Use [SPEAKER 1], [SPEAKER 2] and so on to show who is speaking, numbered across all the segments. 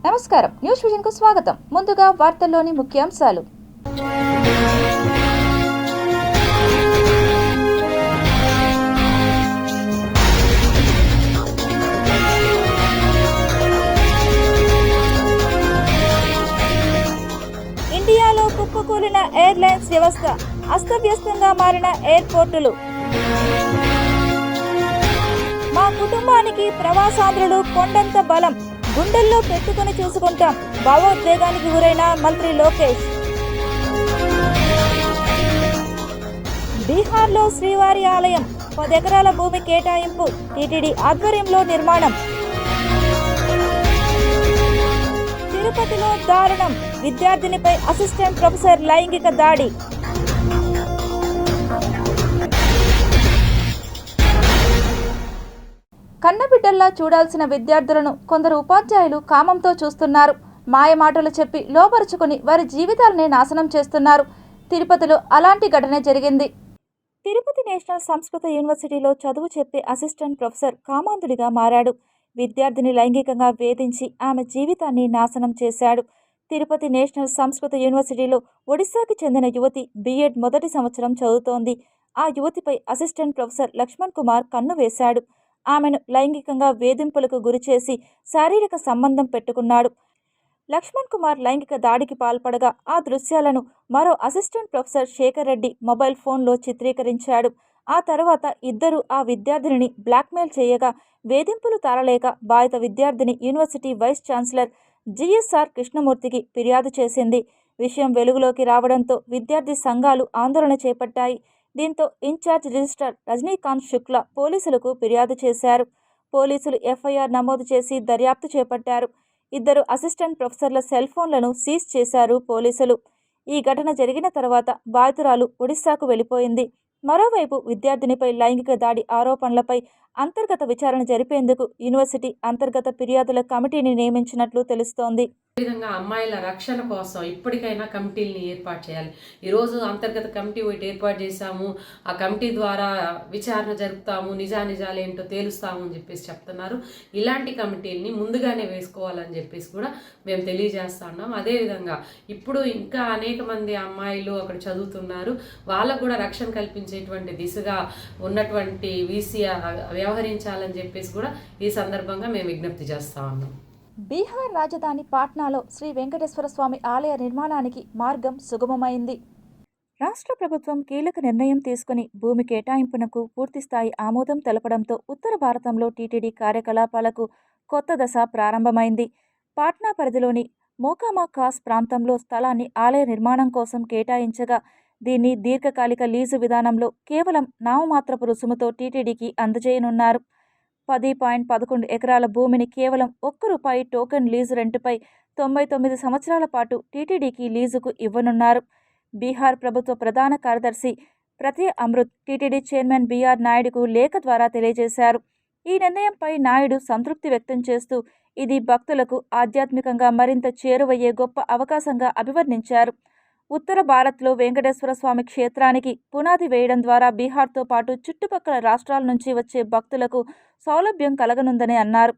[SPEAKER 1] నమస్కారం, news vision కు స్వాగతం. ముందుగా వార్తల్లోని ముఖ్యాంశాలు. ఇండియాలో కుప్పకూలిన ఎయిర్లైన్స్ వ్యవస్థ, అస్తవ్యస్తంగా మారిన ఎయిర్పోర్టులు. మా కుటుంబానికి ప్రవాసాంధ్రులు కొండంత బలం, గుండెల్లో పెట్టుకుని చూసుకుంటాం. భావోద్వేగానికి గురైన మంత్రి లోకేష్. బీహార్లో శ్రీవారి ఆలయం 10 ఎకరాల భూమి కేటాయింపు, టీటీడీ ఆధ్వర్యంలో నిర్మాణం. తిరుపతిలో దారుణం, విద్యార్థినిపై అసిస్టెంట్ ప్రొఫెసర్ లైంగిక దాడి. కన్నబిడ్డల్లా చూడాల్సిన విద్యార్థులను కొందరు ఉపాధ్యాయులు కామంతో చూస్తున్నారు. మాయమాటలు చెప్పి లోపరుచుకుని వారి జీవితాలనే నాశనం చేస్తున్నారు. తిరుపతిలో అలాంటి ఘటన జరిగింది. తిరుపతి నేషనల్ సంస్కృత యూనివర్సిటీలో చదువు చెప్పే అసిస్టెంట్ ప్రొఫెసర్ కామాంధుడిగా మారాడు. విద్యార్థిని లైంగికంగా వేధించి ఆమె జీవితాన్ని నాశనం చేశాడు. తిరుపతి నేషనల్ సంస్కృత యూనివర్సిటీలో ఒడిశాకి చెందిన యువతి బీఎడ్ మొదటి సంవత్సరం చదువుతోంది. ఆ యువతిపై అసిస్టెంట్ ప్రొఫెసర్ లక్ష్మణ్ కుమార్ కన్ను వేశాడు. ఆమెను లైంగికంగా వేధింపులకు గురిచేసి శారీరక సంబంధం పెట్టుకున్నాడు. లక్ష్మణ్ కుమార్ లైంగిక దాడికి పాల్పడగా ఆ దృశ్యాలను మరో assistant professor Shekhar Reddy mobile ఫోన్లో చిత్రీకరించాడు. ఆ తర్వాత ఇద్దరు ఆ విద్యార్థినిని బ్లాక్మెయిల్ చేయగా వేధింపులు తాళలేక బాధిత విద్యార్థిని యూనివర్సిటీ వైస్ ఛాన్సలర్ జిఎస్ఆర్ కృష్ణమూర్తికి ఫిర్యాదు చేసింది. విషయం వెలుగులోకి రావడంతో విద్యార్థి సంఘాలు ఆందోళన చేపట్టాయి. దీంతో ఇన్ఛార్జ్ రిజిస్ట్రార్ రజనీకాంత్ శుక్లా పోలీసులకు ఫిర్యాదు చేశారు. పోలీసులు ఎఫ్ఐఆర్ నమోదు చేసి దర్యాప్తు చేపట్టారు. ఇద్దరు అసిస్టెంట్ ప్రొఫెసర్ల సెల్ ఫోన్లను సీజ్ చేశారు పోలీసులు. ఈ ఘటన జరిగిన తర్వాత బాధితురాలు ఒడిశాకు వెళ్లిపోయింది. మరోవైపు విద్యార్థినిపై లైంగిక దాడి ఆరోపణలపై అంతర్గత విచారణ జరిపేందుకు యూనివర్సిటీ అంతర్గత ఫిర్యాదుల కమిటీని నియమించినట్లు తెలుస్తోంది.
[SPEAKER 2] విధంగా అమ్మాయిల రక్షణ కోసం ఇప్పటికైనా కమిటీలని ఏర్పాటు చేయాలి. ఈరోజు అంతర్గత కమిటీ ఒకటి ఏర్పాటు చేశాము, ఆ కమిటీ ద్వారా విచారణ జరుపుతాము, నిజానిజాలు ఏంటో తేలుస్తాము అని చెప్పేసి చెప్తున్నారు. ఇలాంటి కమిటీలని ముందుగానే వేసుకోవాలని చెప్పేసి కూడా మేము తెలియజేస్తా ఉన్నాం. అదేవిధంగా ఇప్పుడు ఇంకా అనేక మంది అమ్మాయిలు అక్కడ చదువుతున్నారు, వాళ్ళకు కూడా రక్షణ కల్పించేటువంటి దిశగా ఉన్నటువంటి వీసీ వ్యవహరించాలని చెప్పేసి కూడా ఈ సందర్భంగా మేము విజ్ఞప్తి చేస్తా ఉన్నాం.
[SPEAKER 1] బీహార్ రాజధాని పాట్నాలో శ్రీ వెంకటేశ్వర స్వామి ఆలయ నిర్మాణానికి మార్గం సుగమమైంది. రాష్ట్ర ప్రభుత్వం కీలక నిర్ణయం తీసుకుని భూమి కేటాయింపునకు పూర్తిస్థాయి ఆమోదం తెలపడంతో ఉత్తర భారతంలో టీటీడీ కార్యకలాపాలకు కొత్త దశ ప్రారంభమైంది. పాట్నా పరిధిలోని మోకామా ఖాస్ ప్రాంతంలో స్థలాన్ని ఆలయ నిర్మాణం కోసం కేటాయించగా దీన్ని దీర్ఘకాలిక లీజు విధానంలో కేవలం నామమాత్రపు రుసుముతో టీటీడీకి అందజేయనున్నారు. 10.11 ఎకరాల భూమిని కేవలం ₹1 టోకెన్ లీజు రెంటుపై 99 సంవత్సరాల పాటు టీటీడీకి లీజుకు ఇవ్వనున్నారు. బీహార్ ప్రభుత్వ ప్రధాన కార్యదర్శి ప్రత్యయ అమృత్ టీటీడీ చైర్మన్ బీఆర్ నాయుడుకు లేఖ ద్వారా తెలియజేశారు. ఈ నిర్ణయంపై నాయుడు సంతృప్తి వ్యక్తం చేస్తూ ఇది భక్తులకు ఆధ్యాత్మికంగా మరింత చేరువయ్యే గొప్ప అవకాశంగా అభివర్ణించారు. ఉత్తర భారత్లో వెంకటేశ్వర స్వామి క్షేత్రానికి పునాది వేయడం ద్వారా బీహార్తో పాటు చుట్టుపక్కల రాష్ట్రాల నుంచి వచ్చే భక్తులకు సౌలభ్యం కలగనుందని అన్నారు.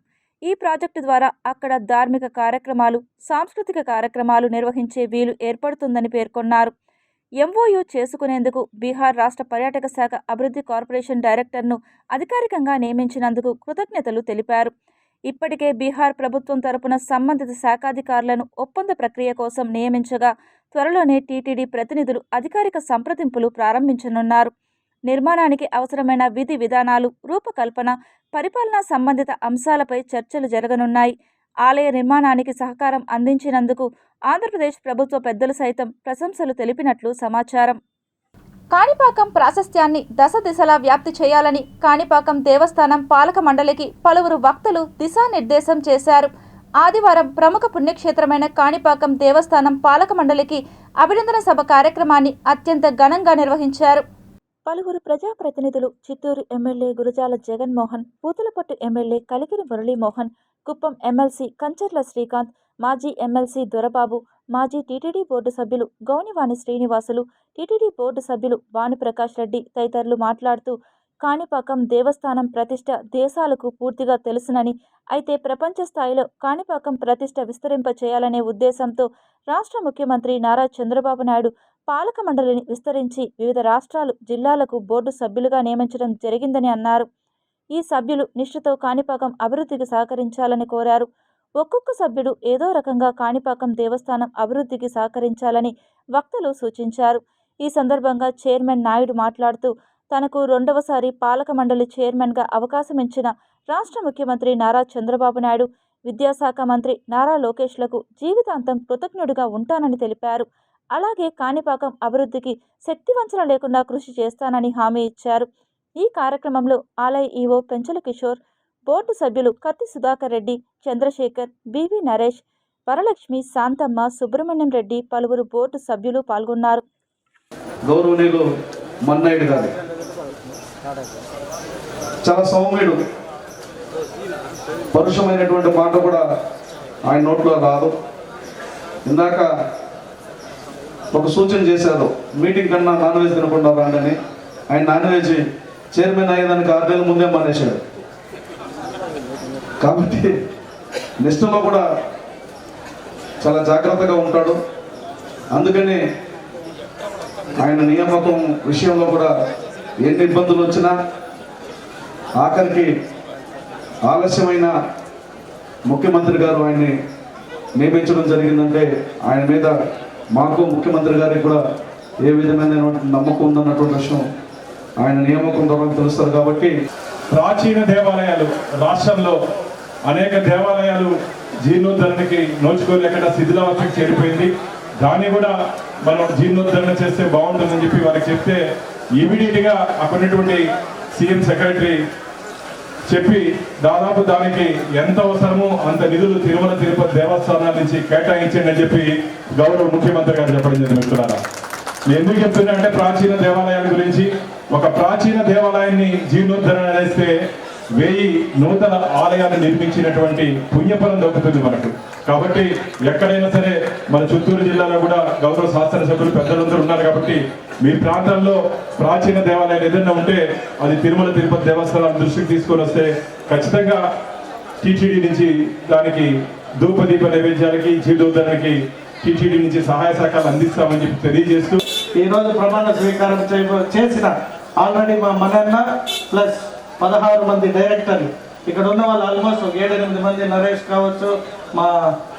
[SPEAKER 1] ఈ ప్రాజెక్టు ద్వారా అక్కడ ధార్మిక కార్యక్రమాలు, సాంస్కృతిక కార్యక్రమాలు నిర్వహించే వీలు ఏర్పడుతుందని పేర్కొన్నారు. ఎంఓయూ చేసుకునేందుకు బీహార్ రాష్ట్ర పర్యాటక శాఖ అభివృద్ధి కార్పొరేషన్ డైరెక్టర్ను అధికారికంగా నియమించినందుకు కృతజ్ఞతలు తెలిపారు. ఇప్పటికే బీహార్ ప్రభుత్వం తరపున సంబంధిత శాఖాధికారులను ఒప్పంద ప్రక్రియ కోసం నియమించగా త్వరలోనే టీటీడీ ప్రతినిధులు అధికారిక సంప్రదింపులు ప్రారంభించనున్నారు. నిర్మాణానికి అవసరమైన విధి విధానాలు, రూపకల్పన, పరిపాలనా సంబంధిత అంశాలపై చర్చలు జరగనున్నాయి. ఆలయ నిర్మాణానికి సహకారం అందించినందుకు ఆంధ్రప్రదేశ్ ప్రభుత్వ పెద్దలు సైతం ప్రశంసలు తెలిపినట్లు సమాచారం. కాణిపాకం ప్రాశస్త్యాన్ని దశ దిశలా వ్యాప్తి చేయాలని కాణిపాకం దేవస్థానం పాలక మండలికి పలువురు వక్తలు దిశానిర్దేశం చేశారు. ఆదివారం ప్రముఖ పుణ్యక్షేత్రమైన కాణిపాకం దేవస్థానం పాలక మండలికి అభినందన సభ కార్యక్రమాన్ని అత్యంత ఘనంగా నిర్వహించారు. పలువురు ప్రజాప్రతినిధులు, Chittoor MLA Gurajala Jaganmohan, Puthalapattu MLA Kalikiri Muralimohan, Kuppam MLC Kancharla Srikanth, మాజీ ఎమ్మెల్సీ దొరబాబు, మాజీ టీటీడీ బోర్డు సభ్యులు గౌనివాణి శ్రీనివాసులు, టీటీడీ బోర్డు సభ్యులు భానుప్రకాష్ రెడ్డి తదితరులు మాట్లాడుతూ కాణిపాకం దేవస్థానం ప్రతిష్ట దేశాలకు పూర్తిగా తెలుసునని, అయితే ప్రపంచ స్థాయిలో కాణిపాకం ప్రతిష్ట విస్తరింప చేయాలనే ఉద్దేశంతో రాష్ట్ర ముఖ్యమంత్రి నారా చంద్రబాబు నాయుడు పాలక మండలిని విస్తరించి వివిధ రాష్ట్రాలు, జిల్లాలకు బోర్డు సభ్యులుగా నియమించడం జరిగిందని అన్నారు. ఈ సభ్యులు నిష్ఠతో కాణిపాకం అభివృద్ధికి సహకరించాలని కోరారు. ఒక్కొక్క సభ్యుడు ఏదో రకంగా కాణిపాకం దేవస్థానం అభివృద్ధికి సహకరించాలని వక్తలు సూచించారు. ఈ సందర్భంగా చైర్మన్ నాయుడు మాట్లాడుతూ, తనకు రెండవసారి పాలక మండలి చైర్మన్గా అవకాశం ఇచ్చిన రాష్ట్ర ముఖ్యమంత్రి నారా చంద్రబాబు నాయుడు, విద్యాశాఖ మంత్రి నారా లోకేష్లకు జీవితాంతం కృతజ్ఞుడిగా ఉంటానని తెలిపారు. అలాగే కాణిపాకం అభివృద్ధికి శక్తివంచన లేకుండా కృషి చేస్తానని హామీ ఇచ్చారు. ఈ కార్యక్రమంలో ఆలయ ఈవో పెంచల కిషోర్, బోర్డు సభ్యులు కత్తి సుధాకర్ రెడ్డి, చంద్రశేఖర్, బివి నరేష్, వరలక్ష్మి, శాంతమ్మ, సుబ్రహ్మణ్యం రెడ్డి, పలువురు బోర్డు సభ్యులు పాల్గొన్నారు.
[SPEAKER 3] గౌరవనీయులు మన్నాయుడు గారు చాలా సౌమ్యుడు, పరుషమైనటువంటి మాట కూడా ఆయన నోట్లో రాదు. ఇందాక ఒక సూచన చేశారు, మీటింగ్ కన్నా నాన్ వెజ్ తినకుండా రాండి. ఆయన నాన్ వెజ్ చైర్మన్ అయ్యేదానికి 6 నెలల ముందే మానేశాడు. కాబట్టి నిష్ఠలో కూడా చాలా జాగ్రత్తగా ఉంటాడు. అందుకని ఆయన నియామకం విషయంలో కూడా ఎన్ని ఇబ్బందులు వచ్చినా ఆఖరికి ఆలస్యమైన ముఖ్యమంత్రి గారు ఆయన్ని నియమించడం జరిగిందంటే ఆయన మీద మాకు ముఖ్యమంత్రి గారికి కూడా ఏ విధమైన నమ్మకం ఉందన్నటువంటి విషయం ఆయన నియామకం ద్వారా తెలుస్తారు. కాబట్టి
[SPEAKER 4] ప్రాచీన దేవాలయాలు రాష్ట్రంలో అనేక దేవాలయాలు జీర్ణోద్ధరణకి నోచుకోలేకుండా శిథిలావస్థకి చేరిపోయింది. దాన్ని కూడా మనం జీర్ణోద్ధరణ చేస్తే బాగుంటుందని చెప్పి వాళ్ళకి చెప్తే ఇమీడియట్గా అక్కడున్నటువంటి సీఎం సెక్రటరీ చెప్పి దాదాపు దానికి ఎంత అవసరమో అంత నిధులు తిరుమల తిరుపతి దేవస్థానాల నుంచి కేటాయించండి అని చెప్పి గౌరవ ముఖ్యమంత్రి గారు చెప్పడం జరిగింది. మిత్రులారా, నేను ఎందుకు చెప్తున్నా అంటే ప్రాచీన దేవాలయాల గురించి, ఒక ప్రాచీన దేవాలయాన్ని జీర్ణోద్ధరణ చేస్తే 1000 నూతన ఆలయాలు నిర్మించినటువంటి పుణ్యఫలం దొరుకుతుంది మనకు. కాబట్టి ఎక్కడైనా సరే మన చిత్తూరు జిల్లాలో కూడా గౌరవ శాసనసభ్యులు పెద్దలందరూ ఉన్నారు. కాబట్టి మీ ప్రాంతంలో ప్రాచీన దేవాలయాలు ఏదైనా ఉంటే అది తిరుమల తిరుపతి దేవస్థానం దృష్టికి తీసుకొని వస్తే ఖచ్చితంగా టీటీడీ నుంచి దానికి ధూపదీప నైవేద్యాలకి జీర్ణోద్ధరణకి టీటీడీ నుంచి సహాయ సహకారాలు అందిస్తామని చెప్పి తెలియజేస్తూ
[SPEAKER 3] ఈరోజు ప్రమాణ స్వీకారం చేసిన ఆల్రెడీ మా మనన్న ప్లస్ 16 మంది డైరెక్టర్లు ఇక్కడ ఉన్న వాళ్ళు ఆల్మోస్ట్ 7-8 మంది, నరేష్ కావచ్చు, మా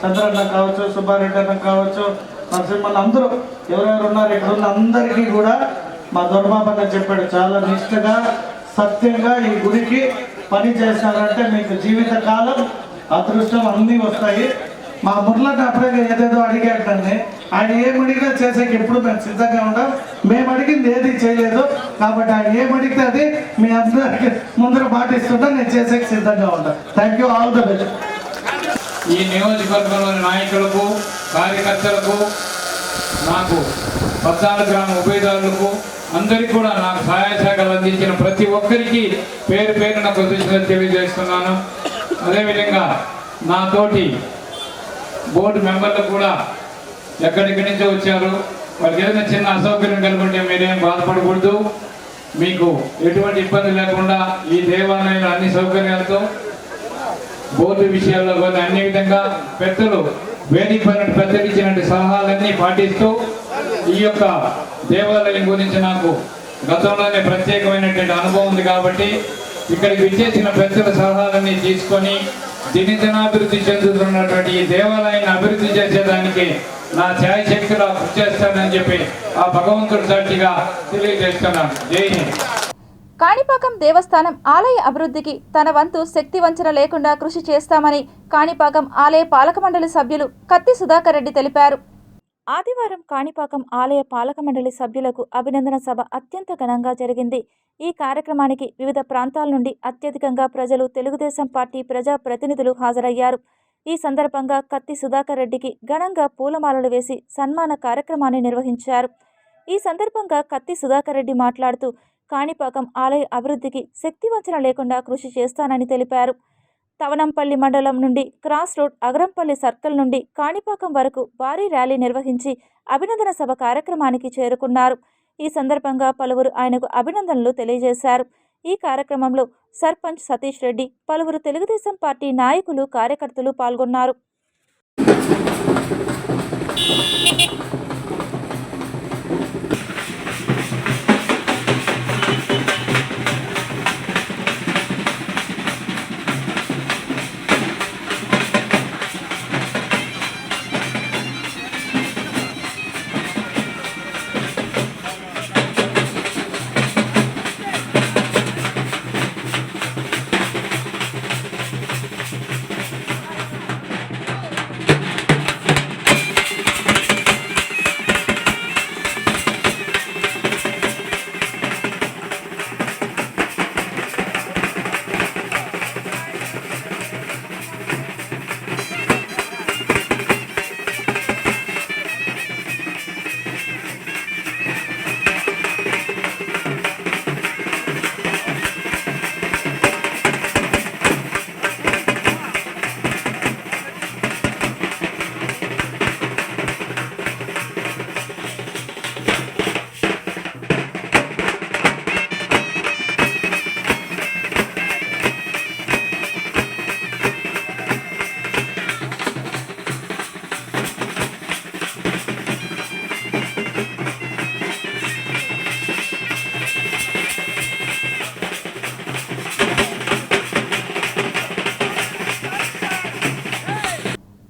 [SPEAKER 3] చంద్రన్న కావచ్చు, సుబ్బారెడ్డి అన్న కావచ్చు, నరసింహన్, అందరూ ఎవరెవరు ఉన్నారు ఇక్కడ ఉన్న అందరికీ కూడా మా దొరబాబన్న చెప్పాడు, చాలా నిష్ఠగా సత్యంగా ఈ గుడికి పని చేశారంటే మీకు జీవితకాలం అదృష్టం అన్నీ వస్తాయి. మా మురళని అప్పుడే ఏదేదో అడిగాడండి, ఆయన ఏమడిగినా చేసేకి ఎప్పుడు మేము సిద్ధంగా ఉంటాం. మేము అడిగింది ఏది చేయలేదు కాబట్టి ఆయన ఏమడిగితే అది మీ అందరికి ముందర పాటిస్తుంటా, నేను చేసేకి సిద్ధంగా ఉంటాను. Thank you, all the best.
[SPEAKER 5] ఈ నియోజకవర్గంలోని నాయకులకు, కార్యకర్తలకు, నాకు 14 గ్రామ ఉభయదారులకు అందరికీ కూడా నాకు సహాయ సహకారాలు అందించిన ప్రతి ఒక్కరికి పేరు పేరున కృతజ్ఞతలు తెలియజేస్తున్నాను. అదేవిధంగా నాతోటి బోర్డు మెంబర్లు కూడా ఎక్కడికి నుంచో వచ్చారు. వాళ్ళకి ఏదైనా చిన్న అసౌకర్యం కనుకుంటే మీరేం బాధపడకూడదు. మీకు ఎటువంటి ఇబ్బంది లేకుండా ఈ దేవాలయంలో అన్ని సౌకర్యాలతో బోర్డు విషయాల్లో కూడా అన్ని విధంగా పెద్దలు వేదిక పైన పెద్దలు ఇచ్చినటువంటి సలహాలన్నీ పాటిస్తూ ఈ యొక్క దేవాలయం గురించి నాకు గతంలోనే ప్రత్యేకమైనటువంటి అనుభవం ఉంది. కాబట్టి ఇక్కడికి విచ్చేసిన పెద్దల సలహాలన్నీ తీసుకొని దినదినాభివృద్ధి చెందుతున్నటువంటి ఈ దేవాలయాన్ని అభివృద్ధి చేసేదానికి నా ఛాయశక్తిలో కృషి చేస్తానని చెప్పి ఆ భగవంతుడి సాక్షిగా తెలియజేస్తున్నాను. జై హింద్.
[SPEAKER 1] కాణిపాకం దేవస్థానం ఆలయ అభివృద్ధికి తన వంతు శక్తి వంచన లేకుండా కృషి చేస్తామని కాణిపాకం ఆలయ పాలక మండలి సభ్యులు కత్తి సుధాకర్ రెడ్డి తెలిపారు. ఆదివారం కాణిపాకం ఆలయ పాలక మండలి సభ్యులకు అభినందన సభ అత్యంత ఘనంగా జరిగింది. ఈ కార్యక్రమానికి వివిధ ప్రాంతాల నుండి అత్యధికంగా ప్రజలు, తెలుగుదేశం పార్టీ ప్రజా ప్రతినిధులు హాజరయ్యారు. ఈ సందర్భంగా కత్తి సుధాకర్ రెడ్డికి ఘనంగా పూలమాలలు వేసి సన్మాన కార్యక్రమాన్ని నిర్వహించారు. ఈ సందర్భంగా కత్తి సుధాకర్ రెడ్డి మాట్లాడుతూ, కాణిపాకం ఆలయ అభివృద్ధికి శక్తివంచన లేకుండా కృషి చేస్తానని తెలిపారు. తవనంపల్లి మండలం నుండి క్రాస్ రోడ్, అగరంపల్లి సర్కిల్ నుండి కాణిపాకం వరకు భారీ ర్యాలీ నిర్వహించి అభినందన సభ కార్యక్రమానికి చేరుకున్నారు. ఈ సందర్భంగా పలువురు ఆయనకు అభినందనలు తెలియజేశారు. ఈ కార్యక్రమంలో సర్పంచ్ సతీష్ రెడ్డి, పలువురు తెలుగుదేశం పార్టీ నాయకులు, కార్యకర్తలు పాల్గొన్నారు.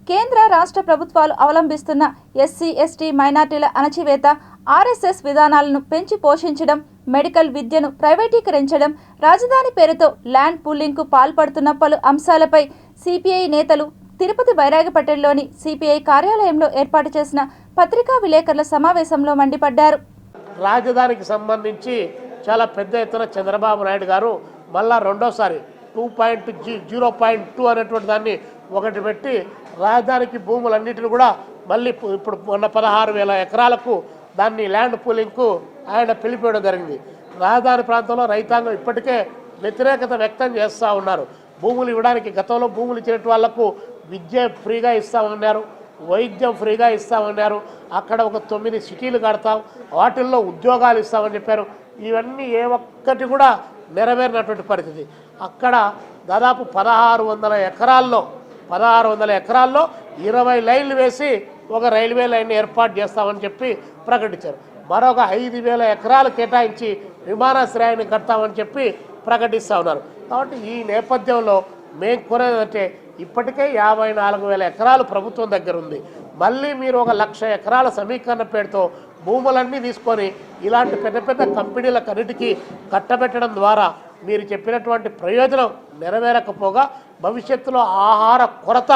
[SPEAKER 1] కేంద్ర రాష్ట్ర ప్రభుత్వాలు అవలంబిస్తున్న ఎస్సీ, ఎస్టీ, మైనార్టీల అణచివేత, ఆర్ఎస్ఎస్ విధానాలను పెంచి పోషించడం, మెడికల్ విద్యను ప్రైవేటీకరించడం, రాజధాని పేరుతో ల్యాండ్ పూలింగ్కు పాల్పడుతున్న పలు అంశాలపై సిపిఐ నేతలు తిరుపతి బైరాగిపట్టణంలోని సిపిఐ కార్యాలయంలో ఏర్పాటు చేసిన పత్రికా విలేకరుల సమావేశంలో మండిపడ్డారు.
[SPEAKER 6] రాజధానికి సంబంధించి చాలా పెద్ద ఎత్తున చంద్రబాబు నాయుడు గారు మళ్ళా రెండోసారి 2.0.2 అనేటువంటి దాన్ని ఒకటి పెట్టి రాజధానికి భూములన్నిటిని కూడా మళ్ళీ ఇప్పుడు మొన్న 16,000 ఎకరాలకు దాన్ని ల్యాండ్ పూలింగ్కు ఆయన పిలిపేయడం జరిగింది. రాజధాని ప్రాంతంలో రైతాంగం ఇప్పటికే వ్యతిరేకత వ్యక్తం చేస్తూ ఉన్నారు. భూములు ఇవ్వడానికి గతంలో భూములు ఇచ్చినట్టు వాళ్లకు విద్య ఫ్రీగా ఇస్తామన్నారు, వైద్యం ఫ్రీగా ఇస్తామన్నారు, అక్కడ ఒక 9 సిటీలు కడతాం, వాటిల్లో ఉద్యోగాలు ఇస్తామని చెప్పారు. ఇవన్నీ ఏ ఒక్కటి కూడా నెరవేరినటువంటి పరిస్థితి. అక్కడ దాదాపు 1600 ఎకరాల్లో 20 లైన్లు వేసి ఒక రైల్వే లైన్ ఏర్పాటు చేస్తామని చెప్పి ప్రకటించారు. మరొక 5,000 ఎకరాలు కేటాయించి విమానాశ్రయాన్ని కడతామని చెప్పి ప్రకటిస్తూ ఉన్నారు. కాబట్టి ఈ నేపథ్యంలో మేము కోరేదంటే ఇప్పటికే 54,000 ఎకరాలు ప్రభుత్వం దగ్గర ఉంది. మళ్ళీ మీరు 1,00,000 ఎకరాల సమీకరణ పేరుతో భూములన్నీ తీసుకొని ఇలాంటి పెద్ద పెద్ద కంపెనీలకు అన్నిటికీ కట్టబెట్టడం ద్వారా మీరు చెప్పినటువంటి ప్రయోజనం నెరవేరకపోగా భవిష్యత్తులో ఆహార కొరత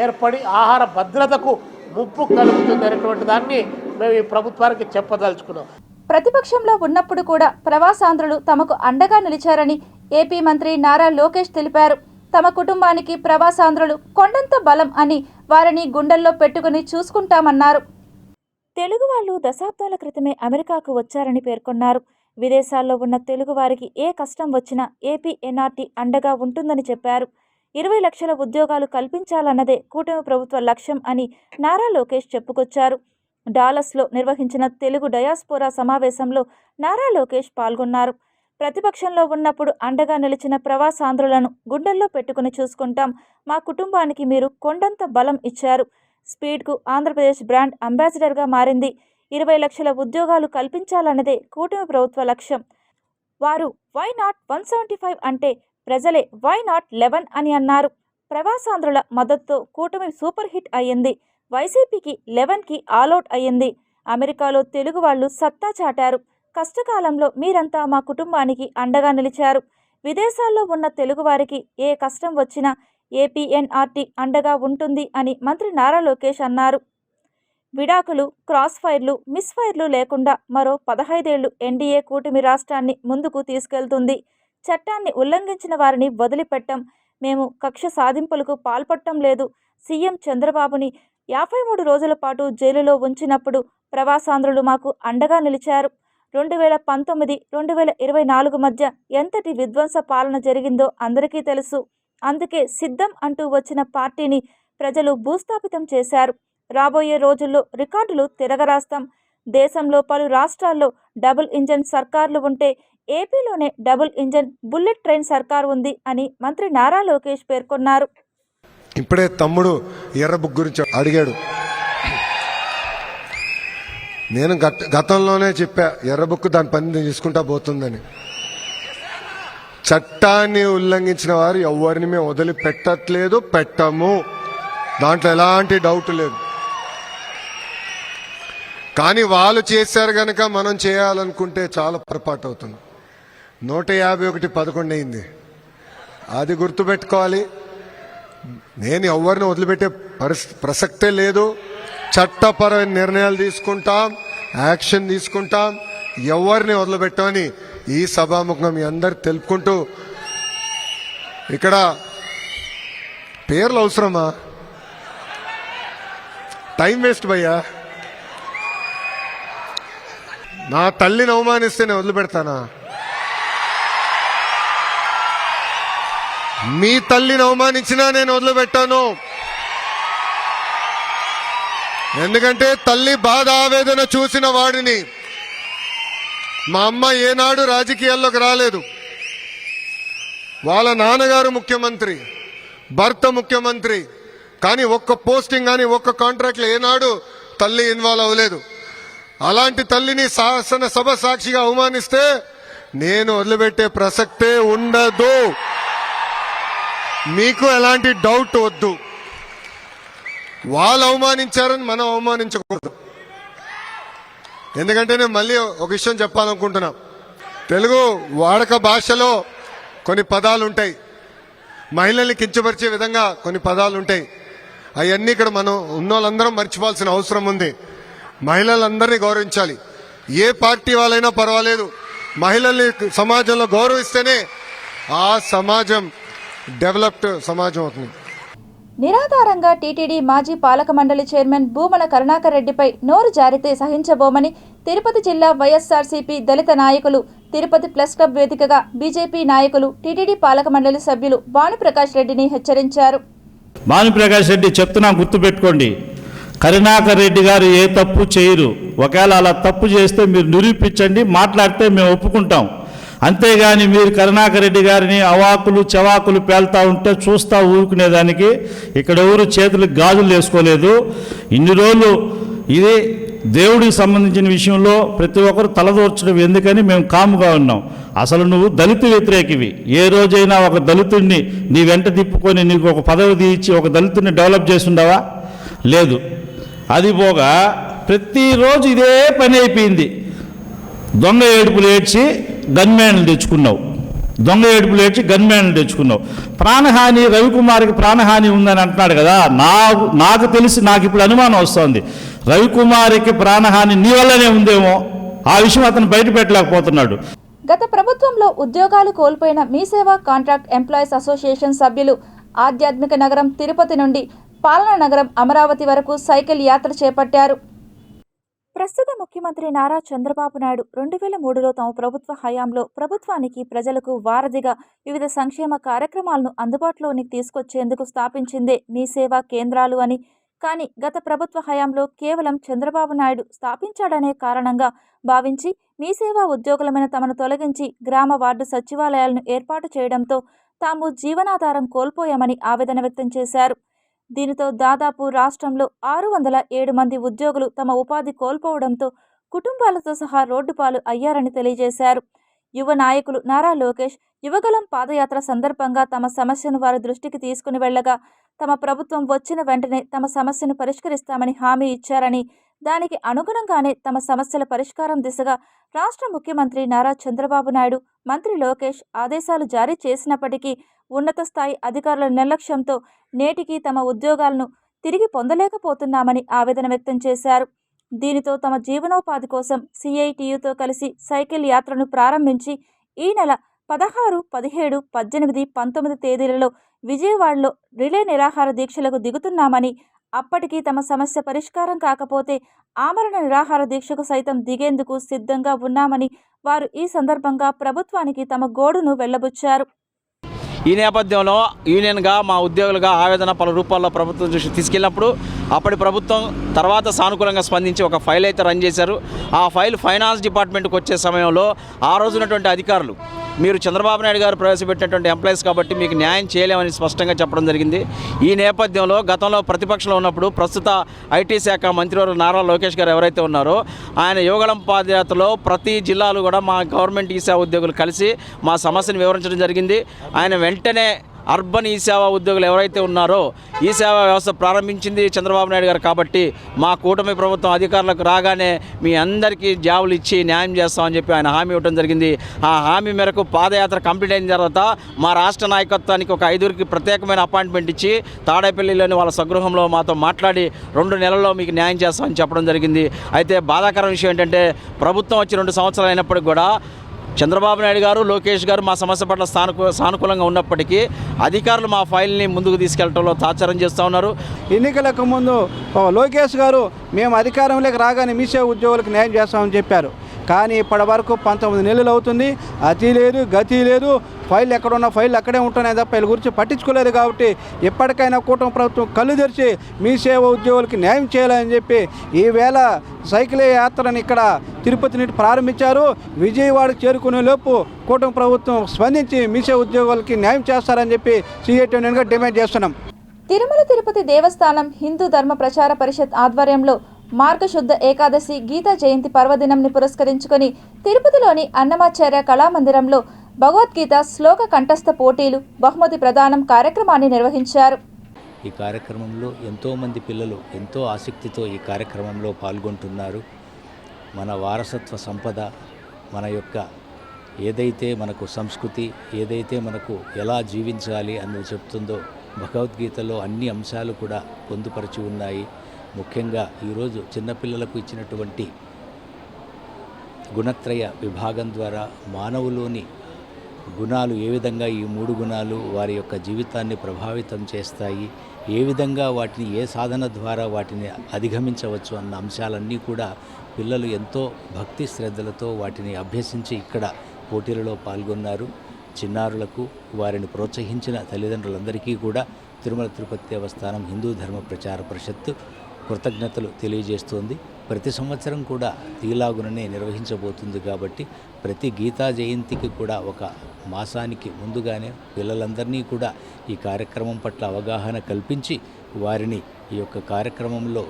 [SPEAKER 6] ఏర్పడి ఆహార భద్రతకు ముప్పు కలుగుతుంది అనేటువంటి దాన్ని మేము ఈ ప్రభుత్వానికి చెప్పదలుచుకున్నాం.
[SPEAKER 1] ప్రతిపక్షంలో ఉన్నప్పుడు కూడా ప్రవాసాంధ్రులు తమకు అండగా నిలిచారని ఏపీ మంత్రి నారా లోకేష్ తెలిపారు. తమ కుటుంబానికి ప్రవాసాంధ్రులు కొండంత బలం అని వారిని గుండెల్లో పెట్టుకుని చూసుకుంటామన్నారు. తెలుగు వాళ్ళు దశాబ్దాల క్రితమే అమెరికాకు వచ్చారని పేర్కొన్నారు. విదేశాల్లో ఉన్న తెలుగు వారికి ఏ కష్టం వచ్చినా ఏపీ ఎన్ఆర్టీ అండగా ఉంటుందని చెప్పారు. 20 లక్షల ఉద్యోగాలు కల్పించాలన్నదే కూటమి ప్రభుత్వ లక్ష్యం అని నారా లోకేష్ చెప్పుకొచ్చారు. డాలస్లో నిర్వహించిన తెలుగు డయాస్పోరా సమావేశంలో నారా లోకేష్ పాల్గొన్నారు. ప్రతిపక్షంలో ఉన్నప్పుడు అండగా నిలిచిన ప్రవాసాంధ్రులను గుండెల్లో పెట్టుకుని చూసుకుంటాం. మా కుటుంబానికి మీరు కొండంత బలం ఇచ్చారు. స్పీడ్కు ఆంధ్రప్రదేశ్ బ్రాండ్ అంబాసిడర్గా మారింది. 20 లక్షల ఉద్యోగాలు కల్పించాలన్నదే కూటమి ప్రభుత్వ లక్ష్యం. వారు వై నాట్ 175 అంటే ప్రజలే వై నాట్ 11 అని అన్నారు. ప్రవాసాంధ్రుల మద్దతుతో కూటమి సూపర్ హిట్ అయ్యింది. వైసీపీకి 11కి ఆల్అవుట్ అయ్యింది. అమెరికాలో తెలుగు వాళ్ళు సత్తా చాటారు. కష్టకాలంలో మీరంతా మా కుటుంబానికి అండగా నిలిచారు. విదేశాల్లో ఉన్న తెలుగువారికి ఏ కష్టం వచ్చినా ఏపీఎన్ఆర్టీ అండగా ఉంటుంది అని మంత్రి నారా లోకేష్ అన్నారు. విడాకులు, క్రాస్ ఫైర్లు, మిస్ ఫైర్లు లేకుండా మరో 15 ఏళ్లు ఎన్డీఏ కూటమి రాష్ట్రాన్ని ముందుకు తీసుకెళ్తుంది. చట్టాన్ని ఉల్లంఘించిన వారిని వదిలిపెట్టం. మేము కక్ష సాధింపులకు పాల్పడటం లేదు. సీఎం చంద్రబాబుని 53 రోజుల పాటు జైలులో ఉంచినప్పుడు ప్రవాసాంధ్రులు మాకు అండగా నిలిచారు. 2019, 2024 మధ్య ఎంతటి విధ్వంస పాలన జరిగిందో అందరికీ తెలుసు. అందుకే సిద్ధం అంటూ వచ్చిన పార్టీని ప్రజలు భూస్థాపితం చేశారు. రాబోయే రోజుల్లో రికార్డులు తిరగరాస్తాం. దేశంలో పలు రాష్ట్రాల్లో డబుల్ ఇంజన్ సర్కార్లు ఉంటే ఏపీలోనే డబుల్ ఇంజన్ బుల్లెట్ ట్రైన్ సర్కార్ ఉంది అని మంత్రి నారా లోకేష్ పేర్కొన్నారు.
[SPEAKER 7] ఇప్పుడే తమ్ముడు ఎర్ర బుక్ గురించి అడిగాడు. నేను గతంలోనే చెప్పా, ఎర్ర బుక్ దాని పని తీసుకుంటా పోతుందని. చట్టాన్ని ఉల్లంఘించిన వారు ఎవరిని మేము వదిలిపెట్టట్లేదు, పెట్టము. దాంట్లో ఎలాంటి డౌట్ లేదు. కానీ వాళ్ళు చేశారు గనక మనం చేయాలనుకుంటే చాలా పొరపాటు అవుతుంది. 151 అయింది. అది గుర్తుపెట్టుకోవాలి. నేను ఎవరిని వదిలిపెట్టే ప్రసక్తే లేదు. చట్టపరమైన నిర్ణయాలు తీసుకుంటాం, యాక్షన్ తీసుకుంటాం, ఎవరిని వదిలిపెట్టామని ఈ సభాముఖంగా మీ అందరు తెలుపుకుంటూ, ఇక్కడ పేర్లు అవసరమా? టైం వేస్ట్ భయ్యా. నా తల్లిని అవమానిస్తే నేను వదిలిపెడతానా? మీ తల్లిని అవమానించినా నేను వదిలిపెట్టాను. ఎందుకంటే తల్లి బాధ ఆవేదన చూసిన వాడిని. మా అమ్మ ఏనాడు రాజకీయాల్లోకి రాలేదు. వాళ్ళ నాన్నగారు ముఖ్యమంత్రి, భర్త ముఖ్యమంత్రి, కానీ ఒక్క పోస్టింగ్ కానీ ఒక్క కాంట్రాక్ట్లో ఏనాడు తల్లి ఇన్వాల్వ్ అవ్వలేదు. అలాంటి తల్లిని శాసనసభ సాక్షిగా అవమానిస్తే నేను వదిలిపెట్టే ప్రసక్తే ఉండదు. మీకు ఎలాంటి డౌట్ వద్దు. వాళ్ళు అవమానించారని మనం అవమానించకూడదు. ఎందుకంటే నేను మళ్ళీ ఒక విషయం చెప్పాలనుకుంటున్నా. తెలుగు వాడక భాషలో కొన్ని పదాలు ఉంటాయి, మహిళల్ని కించపరిచే విధంగా కొన్ని పదాలు ఉంటాయి. అవన్నీ ఇక్కడ మనం ఉన్నోళ్ళందరం మర్చిపోవాల్సిన అవసరం ఉంది. మహిళలందరినీ గౌరవించాలి. ఏ పార్టీ వాళ్ళైనా పర్వాలేదు, మహిళల్ని సమాజంలో గౌరవిస్తేనే ఆ సమాజం డెవలప్డ్ సమాజం అవుతుంది.
[SPEAKER 1] నిరాధారంగా టీటీడీ మాజీ పాలక మండలి చైర్మన్ భూమన కరుణాకర్ రెడ్డిపై నోరు జారితే సహించబోమని తిరుపతి జిల్లా వైఎస్ఆర్సీపీ దళిత నాయకులు, తిరుపతి ప్లస్ క్లబ్ వేదికగా బీజేపీ నాయకులు టీటీడీ పాలక మండలి సభ్యులు భానుప్రకాష్ రెడ్డిని హెచ్చరించారు.
[SPEAKER 8] భానుప్రకాష్ రెడ్డి చెప్తున్నా, గుర్తుపెట్టుకోండి, కరుణాకర్ రెడ్డి గారు ఏ తప్పు చేయరు. ఒకవేళ అలా తప్పు చేస్తే మీరు నిరూపించండి, మాట్లాడితే మేము ఒప్పుకుంటాం. అంతేగాని మీరు కరుణాకర్ రెడ్డి గారిని అవాకులు చవాకులు పేల్తా ఉంటే చూస్తా ఊరుకునేదానికి ఇక్కడ ఎవరు చేతులకు గాజులు వేసుకోలేదు. ఇన్ని రోజులు ఇది దేవుడికి సంబంధించిన విషయంలో ప్రతి ఒక్కరు తలదూర్చడం ఎందుకని మేము కాముగా ఉన్నాం. అసలు నువ్వు దళిత వ్యతిరేకివి. ఏ రోజైనా ఒక దళితుడిని నీ వెంట తిప్పుకొని నీకు ఒక పదవి ఇచ్చి ఒక దళితుడిని డెవలప్ చేసి ఉండవా? లేదు. అది పోగా ప్రతిరోజు ఇదే పని అయిపోయింది. దొంగ ఏడుపులు ఏడ్చి గన్మ్యాన్లు తెచ్చుకున్నావు. ప్రాణహాని, రవికుమార్కి ప్రాణహాని ఉందని అంటున్నాడు కదా. నాకు తెలిసి నాకు ఇప్పుడు అనుమానం వస్తుంది, రవికుమార్కి ప్రాణహాని నీ వల్లనే ఉందేమో. ఆ విషయం అతను బయట పెట్టలేకపోతున్నాడు.
[SPEAKER 1] గత ప్రభుత్వంలో ఉద్యోగాలు కోల్పోయిన మీ సేవా కాంట్రాక్ట్ ఎంప్లాయీస్ అసోసియేషన్ సభ్యులు ఆధ్యాత్మిక నగరం తిరుపతి నుండి పాలనా నగరం అమరావతి వరకు సైకిల్ యాత్ర చేపట్టారు. ప్రస్తుత ముఖ్యమంత్రి నారా చంద్రబాబు నాయుడు 2003లో తమ ప్రభుత్వ హయాంలో ప్రభుత్వానికి, ప్రజలకు వారధిగా వివిధ సంక్షేమ కార్యక్రమాలను అందుబాటులోనికి తీసుకొచ్చేందుకు స్థాపించిందే మీ సేవా కేంద్రాలు అని. కానీ గత ప్రభుత్వ హయాంలో కేవలం చంద్రబాబు నాయుడు స్థాపించాడనే కారణంగా భావించి మీ సేవా ఉద్యోగులమైన తమను తొలగించి గ్రామ వార్డు సచివాలయాలను ఏర్పాటు చేయడంతో తాము జీవనాధారం కోల్పోయామని ఆవేదన వ్యక్తం చేశారు. దీనితో దాదాపు రాష్ట్రంలో 607 మంది ఉద్యోగులు తమ ఉపాధి కోల్పోవడంతో కుటుంబాలతో సహా రోడ్డుపాలు అయ్యారని తెలియజేశారు. యువ నాయకులు నారా లోకేష్ యువగలం పాదయాత్ర సందర్భంగా తమ సమస్యను వారి దృష్టికి తీసుకుని వెళ్లగా తమ ప్రభుత్వం వచ్చిన వెంటనే తమ సమస్యను పరిష్కరిస్తామని హామీ ఇచ్చారని, దానికి అనుగుణంగానే తమ సమస్యల పరిష్కారం దిశగా రాష్ట్ర ముఖ్యమంత్రి నారా చంద్రబాబు నాయుడు, మంత్రి లోకేష్ ఆదేశాలు జారీ చేసినప్పటికీ ఉన్నత స్థాయి అధికారుల నిర్లక్ష్యంతో నేటికి తమ ఉద్యోగాలను తిరిగి పొందలేకపోతున్నామని ఆవేదన వ్యక్తం చేశారు. దీనితో తమ జీవనోపాధి కోసం సిఐటియుతో కలిసి సైకిల్ యాత్రను ప్రారంభించి ఈ నెల 16, 17, 18, 19 తేదీలలో విజయవాడలో రిలే నిరాహార దీక్షలకు దిగుతున్నామని, అప్పటికి తమ సమస్య పరిష్కారం కాకపోతే ఆమరణ నిరాహార దీక్షకు సైతం దిగేందుకు సిద్ధంగా ఉన్నామని వారు ఈ సందర్భంగా ప్రభుత్వానికి తమ గోడును వెళ్లబుచ్చారు.
[SPEAKER 9] ఈ నేపథ్యంలో యూనియన్గా మా ఉద్యోగులుగా ఆవేదన పలు రూపాల్లో ప్రభుత్వం దృష్టికి తీసుకెళ్ళినప్పుడు అప్పటి ప్రభుత్వం తర్వాత సానుకూలంగా స్పందించి ఒక ఫైల్ అయితే రన్ చేశారు. ఆ ఫైల్ ఫైనాన్స్ డిపార్ట్మెంట్కి వచ్చే సమయంలో ఆ రోజున్నటువంటి అధికారులు మీరు చంద్రబాబు నాయుడు గారు ప్రవేశపెట్టినటువంటి ఎంప్లాయీస్ కాబట్టి మీకు న్యాయం చేయలేమని స్పష్టంగా చెప్పడం జరిగింది. ఈ నేపథ్యంలో గతంలో ప్రతిపక్షంలో ఉన్నప్పుడు ప్రస్తుత ఐటీ శాఖ మంత్రివర్యులు నారా లోకేష్ గారు ఎవరైతే ఉన్నారో ఆయన యువగళం పాదయాత్రలో ప్రతి జిల్లాలు కూడా మా గవర్నమెంట్ ఈ సేవా ఉద్యోగులు కలిసి మా సమస్యను వివరించడం జరిగింది. ఆయన వెంటనే అర్బన్ ఈ సేవా ఉద్యోగులు ఎవరైతే ఉన్నారో ఈ సేవా వ్యవస్థ ప్రారంభించింది చంద్రబాబు నాయుడు గారు కాబట్టి మా కూటమి ప్రభుత్వం అధికారులకు రాగానే మీ అందరికీ జాబులు ఇచ్చి న్యాయం చేస్తామని చెప్పి ఆయన హామీ ఇవ్వడం జరిగింది. ఆ హామీ మేరకు పాదయాత్ర కంప్లీట్ అయిన తర్వాత మా రాష్ట్ర నాయకత్వానికి ఒక 5గురికి ప్రత్యేకమైన అపాయింట్మెంట్ ఇచ్చి తాడేపల్లిలోని వాళ్ళ స్వగృహంలో మాతో మాట్లాడి 2 నెలల్లో మీకు న్యాయం చేస్తామని చెప్పడం జరిగింది. అయితే బాధాకర విషయం ఏంటంటే ప్రభుత్వం వచ్చి 2 సంవత్సరాలు అయినప్పటికీ కూడా చంద్రబాబు నాయుడు గారు లోకేష్ గారు మా సమస్య పట్ల సానుకూలంగా ఉన్నప్పటికీ అధికారులు మా ఫైల్ని ముందుకు తీసుకెళ్లడంలో తాత్సారం చేస్తూ ఉన్నారు.
[SPEAKER 10] ఎన్నికలకు ముందు లోకేష్ గారు మేము అధికారంలోకి రాగానే మీ సేవ ఉద్యోగులకు న్యాయం చేస్తామని చెప్పారు. కానీ ఇప్పటి వరకు 19 నెలలు అవుతుంది. అతి లేదు గతి లేదు. ఫైల్ ఎక్కడున్న ఫైల్ అక్కడే ఉంటున్నాయి తప్ప వీళ్ళ గురించి పట్టించుకోలేదు. కాబట్టి ఎప్పటికైనా కూటమి ప్రభుత్వం కళ్ళు తెరిచి మీ సేవ ఉద్యోగులకి న్యాయం చేయాలని చెప్పి ఈవేళ సైకిల్ యాత్రను ఇక్కడ తిరుపతి నుండి ప్రారంభించారు. విజయవాడకు చేరుకునే లోపు కూటమి ప్రభుత్వం స్పందించి మీ సేవ ఉద్యోగులకి న్యాయం చేస్తారని చెప్పి సిఐటి యూనియన్గా డిమాండ్ చేస్తున్నాం.
[SPEAKER 1] తిరుమల తిరుపతి దేవస్థానం హిందూ ధర్మ ప్రచార పరిషత్ ఆధ్వర్యంలో మార్గశుద్ధ ఏకాదశి గీతా జయంతి పర్వదినంని పురస్కరించుకొని తిరుపతిలోని అన్నమాచార్య కళామందిరంలో భగవద్గీత శ్లోక కంఠస్థ పోటీలు బహుమతి ప్రదానం కార్యక్రమాన్ని నిర్వహించారు.
[SPEAKER 11] ఈ కార్యక్రమంలో ఎంతోమంది పిల్లలు ఎంతో ఆసక్తితో ఈ కార్యక్రమంలో పాల్గొంటున్నారు. మన వారసత్వ సంపద, మన యొక్క ఏదైతే మనకు సంస్కృతి, ఏదైతే మనకు ఎలా జీవించాలి అన్నది చెప్తుందో భగవద్గీతలో అన్ని అంశాలు కూడా పొందుపరిచి ఉన్నాయి. ముఖ్యంగా ఈరోజు చిన్నపిల్లలకు ఇచ్చినటువంటి గుణత్రయ విభాగం ద్వారా మానవులోని గుణాలు ఏ విధంగా ఈ 3 గుణాలు వారి యొక్క జీవితాన్ని ప్రభావితం చేస్తాయి, ఏ విధంగా వాటిని ఏ సాధన ద్వారా వాటిని అధిగమించవచ్చు అన్న అంశాలన్నీ కూడా పిల్లలు ఎంతో భక్తి శ్రద్ధలతో వాటిని అభ్యసించి ఇక్కడ పోటీలలో పాల్గొన్నారు. చిన్నారులకు వారిని ప్రోత్సహించిన తల్లిదండ్రులందరికీ కూడా తిరుమల తిరుపతి దేవస్థానం హిందూ ధర్మ ప్రచార పరిషత్తు కృతజ్ఞతలు తెలియజేస్తోంది. ప్రతి సంవత్సరం కూడా ఇలాగుననే నిర్వహించబోతుంది కాబట్టి ప్రతి గీతా జయంతికి కూడా ఒక మాసానికి ముందుగానే పిల్లలందరినీ కూడా ఈ కార్యక్రమం పట్ల అవగాహన కల్పించి వారిని ఈ యొక్క కార్యక్రమంలో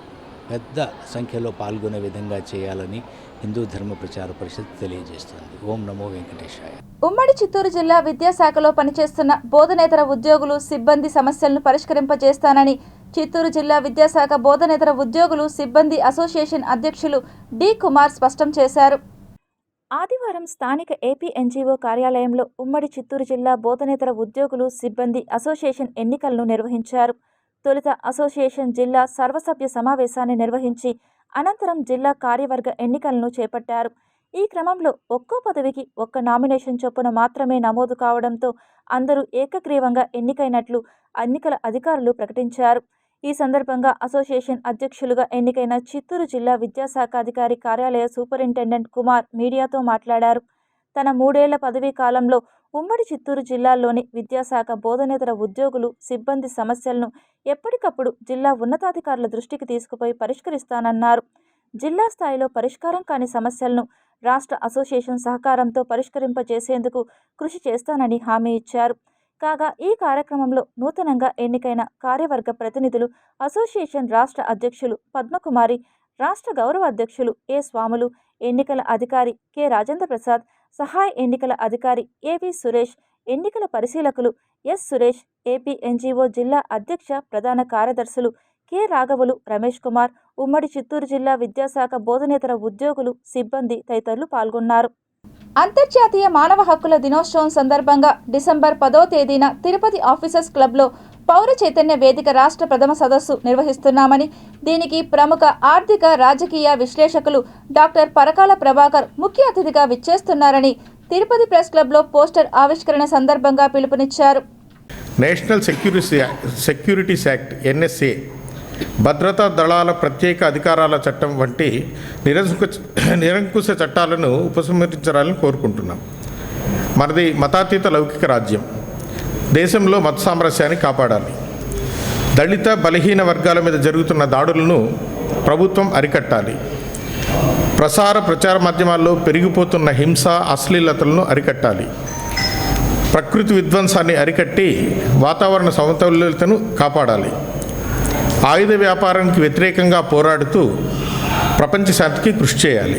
[SPEAKER 11] పెద్ద సంఖ్యలో పాల్గొనే విధంగా చేయాలని హిందూ ధర్మ ప్రచార పరిషత్ తెలియజేస్తుంది. ఓం నమో వెంకటేశాయ.
[SPEAKER 1] ఉమ్మడి చిత్తూరు జిల్లా విద్యాశాఖలో పనిచేస్తున్న బోధనేతర ఉద్యోగులు సిబ్బంది సమస్యలను పరిష్కరింపజేస్తానని చిత్తూరు జిల్లా విద్యాశాఖ బోధనేతర ఉద్యోగులు సిబ్బంది అసోసియేషన్ అధ్యక్షులు డి కుమార్ స్పష్టం చేశారు. ఆదివారం స్థానిక ఏపీ ఎన్జీఓ కార్యాలయంలో ఉమ్మడి చిత్తూరు జిల్లా బోధనేతర ఉద్యోగులు సిబ్బంది అసోసియేషన్ ఎన్నికలను నిర్వహించారు. తొలుత అసోసియేషన్ జిల్లా సర్వసభ్య సమావేశాన్ని నిర్వహించి అనంతరం జిల్లా కార్యవర్గ ఎన్నికలను చేపట్టారు. ఈ క్రమంలో ఒక్కో పదవికి ఒక్క నామినేషన్ చొప్పున మాత్రమే నమోదు కావడంతో అందరూ ఏకగ్రీవంగా ఎన్నికైనట్లు ఎన్నికల అధికారులు ప్రకటించారు. ఈ సందర్భంగా అసోసియేషన్ అధ్యక్షులుగా ఎన్నికైన చిత్తూరు జిల్లా విద్యాశాఖ అధికారి కార్యాలయ సూపరింటెండెంట్ కుమార్ మీడియాతో మాట్లాడారు. తన 3 ఏళ్ల పదవీ కాలంలో ఉమ్మడి చిత్తూరు జిల్లాలోని విద్యాశాఖ బోధనేతర ఉద్యోగులు సిబ్బంది సమస్యలను ఎప్పటికప్పుడు జిల్లా ఉన్నతాధికారుల దృష్టికి తీసుకుపోయి పరిష్కరిస్తానన్నారు. జిల్లా స్థాయిలో పరిష్కారం కాని సమస్యలను రాష్ట్ర అసోసియేషన్ సహకారంతో పరిష్కరింపజేసేందుకు కృషి చేస్తానని హామీ ఇచ్చారు. కాగా ఈ కార్యక్రమంలో నూతనంగా ఎన్నికైన కార్యవర్గ ప్రతినిధులు అసోసియేషన్ రాష్ట్ర అధ్యక్షులు పద్మకుమారి, రాష్ట్ర గౌరవ అధ్యక్షులు ఏ స్వాములు, ఎన్నికల అధికారి కె రాజేంద్ర ప్రసాద్, సహాయ ఎన్నికల అధికారి ఏవి సురేష్, ఎన్నికల పరిశీలకులు ఎస్ సురేష్, ఏపీ ఎన్జీఓ జిల్లా అధ్యక్ష ప్రధాన కార్యదర్శులు కె రాఘవులు, రమేష్ కుమార్, ఉమ్మడి చిత్తూరు జిల్లా విద్యాశాఖ బోధనేతర ఉద్యోగులు సిబ్బంది తదితరులు పాల్గొన్నారు. అంతర్జాతీయ మానవ హక్కుల దినోత్సవం సందర్భంగా డిసెంబర్ 10వ తేదీన తిరుపతి ఆఫీసర్స్ క్లబ్లో పౌర చైతన్య వేదిక రాష్ట్ర ప్రథమ సదస్సు నిర్వహిస్తున్నామని, దీనికి ప్రముఖ ఆర్థిక రాజకీయ విశ్లేషకులు డాక్టర్ పరకాల ప్రభాకర్ ముఖ్య అతిథిగా విచ్చేస్తున్నారని తిరుపతి ప్రెస్ క్లబ్లో పోస్టర్ ఆవిష్కరణ సందర్భంగా పిలుపునిచ్చారు.
[SPEAKER 12] నేషనల్ సెక్యూరిటీస్ యాక్ట్ NSA, భద్రతా దళాల ప్రత్యేక అధికారాల చట్టం వంటి నిరంకుశ చట్టాలను ఉపసంహరించాలని కోరుకుంటున్నాం. మనది మతాతీత లౌకిక రాజ్యం. దేశంలో మత సామరస్యాన్ని కాపాడాలి. దళిత బలహీన వర్గాల మీద జరుగుతున్న దాడులను ప్రభుత్వం అరికట్టాలి. ప్రచార మాధ్యమాల్లో పెరిగిపోతున్న హింస, అశ్లీలతలను అరికట్టాలి. ప్రకృతి విధ్వంసాన్ని అరికట్టి వాతావరణ సమతుల్యతను కాపాడాలి. ఆయుధ వ్యాపారానికి వ్యతిరేకంగా పోరాడుతూ ప్రపంచ శాంతికి కృషి చేయాలి.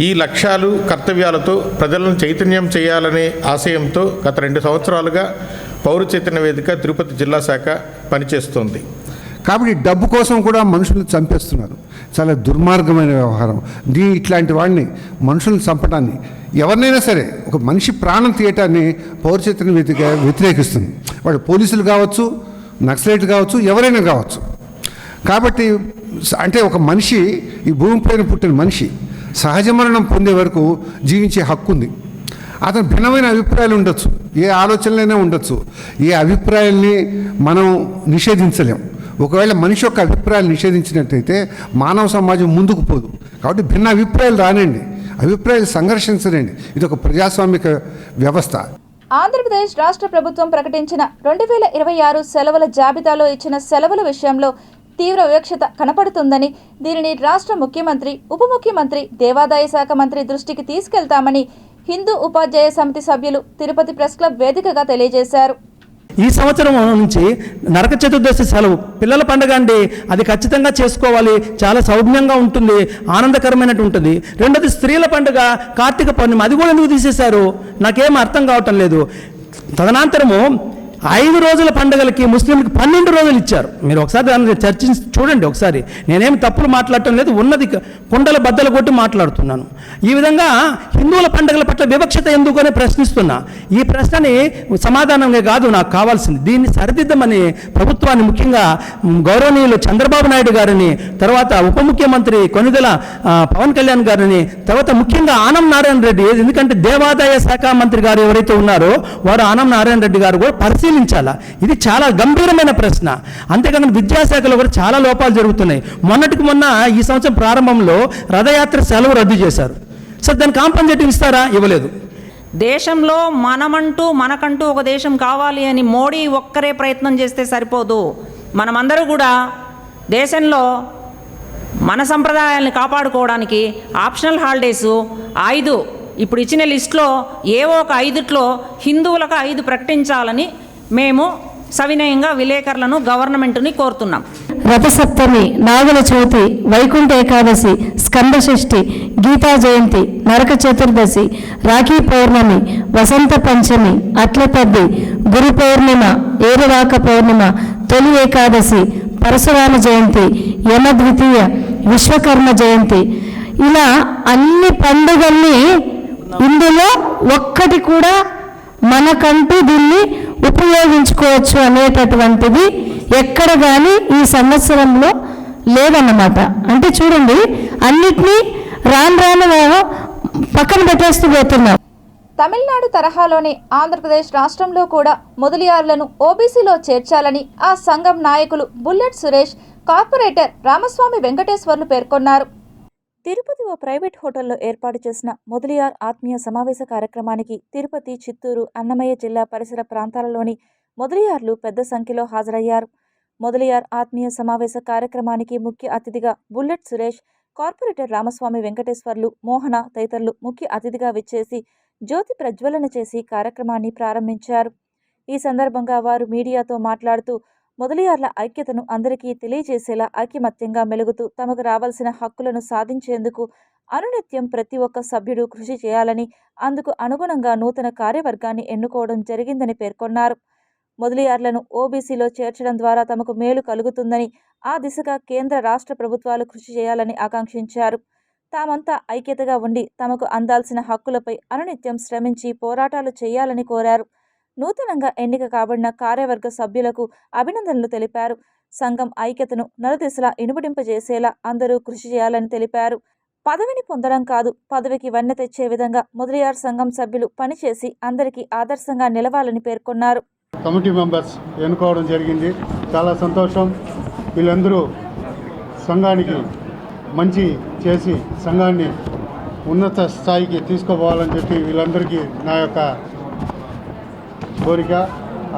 [SPEAKER 12] ఈ లక్ష్యాలు, కర్తవ్యాలతో ప్రజలను చైతన్యం చేయాలనే ఆశయంతో గత 2 సంవత్సరాలుగా పౌర చైతన్య వేదిక తిరుపతి జిల్లా శాఖ పనిచేస్తోంది.
[SPEAKER 13] కాబట్టి డబ్బు కోసం కూడా మనుషులను చంపేస్తున్నారు. చాలా దుర్మార్గమైన వ్యవహారం. ఇట్లాంటి వాడిని, మనుషులను చంపడాన్ని, ఎవరినైనా సరే ఒక మనిషి ప్రాణం తీయటాన్ని పౌర చైతన్య వేదిక వ్యతిరేకిస్తుంది. వాడు పోలీసులు కావచ్చు, నక్సలైట్లు కావచ్చు, ఎవరైనా కావచ్చు. కాబట్టి అంటే ఒక మనిషి, ఈ భూమిపైన పుట్టిన మనిషి సహజ మరణం పొందే వరకు జీవించే హక్కు ఉంది. అతను భిన్నమైన అభిప్రాయాలు ఉండొచ్చు, ఏ ఆలోచనలైనా ఉండొచ్చు. ఏ అభిప్రాయాల్ని మనం నిషేధించలేం. ఒకవేళ మనిషి యొక్క అభిప్రాయాలు నిషేధించినట్టయితే మానవ సమాజం ముందుకు పోదు. కాబట్టి భిన్న అభిప్రాయాలు రానండి, అభిప్రాయాలు సంఘర్షించరండి. ఇది ఒక ప్రజాస్వామిక వ్యవస్థ.
[SPEAKER 1] ఆంధ్రప్రదేశ్ రాష్ట్ర ప్రభుత్వం ప్రకటించిన 2026 సెలవుల జాబితాలో ఇచ్చిన సెలవుల విషయంలో తీవ్ర వివక్షత కనపడుతుందని, దీనిని రాష్ట్ర ముఖ్యమంత్రి, ఉప ముఖ్యమంత్రి, దేవాదాయ శాఖ మంత్రి దృష్టికి తీసుకెళ్తామని హిందూ ఉపాధ్యాయ సమితి సభ్యులు తిరుపతి ప్రెస్ క్లబ్ వేదికగా తెలియజేశారు.
[SPEAKER 14] ఈ సంవత్సరం నుంచి నరక చతుర్దశి సెలవు పిల్లల పండుగ అండి. అది ఖచ్చితంగా చేసుకోవాలి. చాలా సౌమ్యంగా ఉంటుంది, ఆనందకరమైనట్టు ఉంటుంది. రెండోది స్త్రీల పండుగ కార్తీక పౌర్ణమి, అది కూడా ఎందుకు తీసేశారు నాకేం అర్థం కావటం లేదు. తదనంతరము 5 రోజుల పండుగలకి ముస్లింలకు 12 రోజులు ఇచ్చారు. మీరు ఒకసారి దాన్ని చర్చించి చూడండి. ఒకసారి నేనేమి తప్పులు మాట్లాడటం లేదు, ఉన్నది కుండల బద్దలు కొట్టి మాట్లాడుతున్నాను. ఈ విధంగా హిందువుల పండుగల పట్ల వివక్షత ఎందుకు అని ప్రశ్నిస్తున్నా. ఈ ప్రశ్నని సమాధానంగా కాదు నాకు కావాల్సింది, దీన్ని సరిదిద్దమని ప్రభుత్వాన్ని, ముఖ్యంగా గౌరవనీయులు చంద్రబాబు నాయుడు గారిని, తర్వాత ఉప ముఖ్యమంత్రి కొనిదెల పవన్ కళ్యాణ్ గారిని, తర్వాత ముఖ్యంగా ఆనం నారాయణ రెడ్డి, ఎందుకంటే దేవాదాయ శాఖ మంత్రి గారు ఎవరైతే ఉన్నారో వారు ఆనం నారాయణ రెడ్డి గారు కూడా పరిశీలించాలా. ఇది చాలా గంభీరమైన ప్రశ్న. అంతేకాకుండా విద్యాశాఖలో కూడా చాలా లోపాలు జరుగుతున్నాయి. మొన్నటికి మొన్న ఈ సంవత్సరం ప్రారంభంలో రథయాత్ర సెలవు రద్దు చేశారు. సార్ దాన్ని కాంపన్సేటివ్ ఇస్తారా? ఇవ్వలేదు.
[SPEAKER 15] దేశంలో మనకంటూ ఒక దేశం కావాలి అని మోడీ ఒక్కరే ప్రయత్నం చేస్తే సరిపోదు. మనమందరూ కూడా దేశంలో మన సంప్రదాయాలను కాపాడుకోవడానికి ఆప్షనల్ హాలిడేసు 5 ఇప్పుడు ఇచ్చిన లిస్టులో ఏవో ఒక 5 హిందువులకు 5 ప్రకటించాలని మేము సవినయంగా విలేకరులను, గవర్నమెంట్ని కోరుతున్నాం.
[SPEAKER 16] రథసప్తమి, నాగుల చవితి, వైకుంఠ ఏకాదశి, స్కంద షష్ఠి, గీతా జయంతి, నరక చతుర్దశి, రాఖీ పౌర్ణమి, వసంత పంచమి, అట్లపద్ది, గురు పౌర్ణిమ, ఏరువాక పౌర్ణిమ, తొలి ఏకాదశి, పరశురామ జయంతి, యమ ద్వితీయ, విశ్వకర్మ జయంతి, ఇలా అన్ని పండుగల్ని ఇందులో ఒక్కటి కూడా మనకంటూ దీన్ని ఉపయోగించుకోవచ్చు అనేటటువంటిది ఎక్కడ కానీ ఈ సంవత్సరంలో లేదన్నమాట. అంటే చూడండి, అన్నిటినీ రాను పక్కన పెట్టేస్తూ పోతున్నాం.
[SPEAKER 1] తమిళనాడు తరహాలోనే ఆంధ్రప్రదేశ్ రాష్ట్రంలో కూడా మొదలియార్లను ఓబీసీలో చేర్చాలని ఆ సంఘం నాయకులు బుల్లెట్ సురేష్, కార్పొరేటర్ రామస్వామి వెంకటేశ్వర్లు పేర్కొన్నారు. తిరుపతి ఓ ప్రైవేట్ హోటల్లో ఏర్పాటు చేసిన మొదలియార్ ఆత్మీయ సమావేశ కార్యక్రమానికి తిరుపతి, చిత్తూరు, అన్నమయ్య జిల్లా పరిసర ప్రాంతాలలోని మొదలియార్లు పెద్ద సంఖ్యలో హాజరయ్యారు. మొదలియార్ ఆత్మీయ సమావేశ కార్యక్రమానికి ముఖ్య అతిథిగా బుల్లెట్ సురేష్, కార్పొరేటర్ రామస్వామి వెంకటేశ్వర్లు, మోహన తదితరులు ముఖ్య అతిథిగా విచ్చేసి జ్యోతి ప్రజ్వలన చేసి కార్యక్రమాన్ని ప్రారంభించారు. ఈ సందర్భంగా వారు మీడియాతో మాట్లాడుతూ మొదలియార్ల ఐక్యతను అందరికీ తెలియజేసేలా ఐకమత్యంగా మెలుగుతూ తమకు రావాల్సిన హక్కులను సాధించేందుకు అనునిత్యం ప్రతి ఒక్క సభ్యుడు కృషి చేయాలని, అందుకు అనుగుణంగా నూతన కార్యవర్గాన్ని ఎన్నుకోవడం జరిగిందని పేర్కొన్నారు. మొదలియార్లను ఓబీసీలో చేర్చడం ద్వారా తమకు మేలు కలుగుతుందని, ఆ దిశగా కేంద్ర రాష్ట్ర ప్రభుత్వాలు కృషి చేయాలని ఆకాంక్షించారు. తామంతా ఐక్యతగా ఉండి తమకు అందాల్సిన హక్కులపై అనునిత్యం శ్రమించి పోరాటాలు చేయాలని కోరారు. నూతనంగా ఎన్నిక కాబడిన కార్యవర్గ సభ్యులకు అభినందనలు తెలిపారు. సంఘం ఐక్యతను నలుదిశలా ఇనుమడింపజేసేలా అందరూ కృషి చేయాలని తెలిపారు. పదవిని పొందడం కాదు, పదవికి వన్నె తెచ్చే విధంగా మొదలియార్ సంఘం సభ్యులు పనిచేసి అందరికీ ఆదర్శంగా నిలవాలని పేర్కొన్నారు.
[SPEAKER 17] కమిటీ మెంబర్స్ ఎన్నుకోవడం జరిగింది. చాలా సంతోషం. వీళ్ళందరూ సంఘానికి మంచి చేసి సంఘాన్ని ఉన్నత స్థాయికి తీసుకుపోవాలని చెప్పి వీళ్ళందరికీ నా యొక్క కోరిక.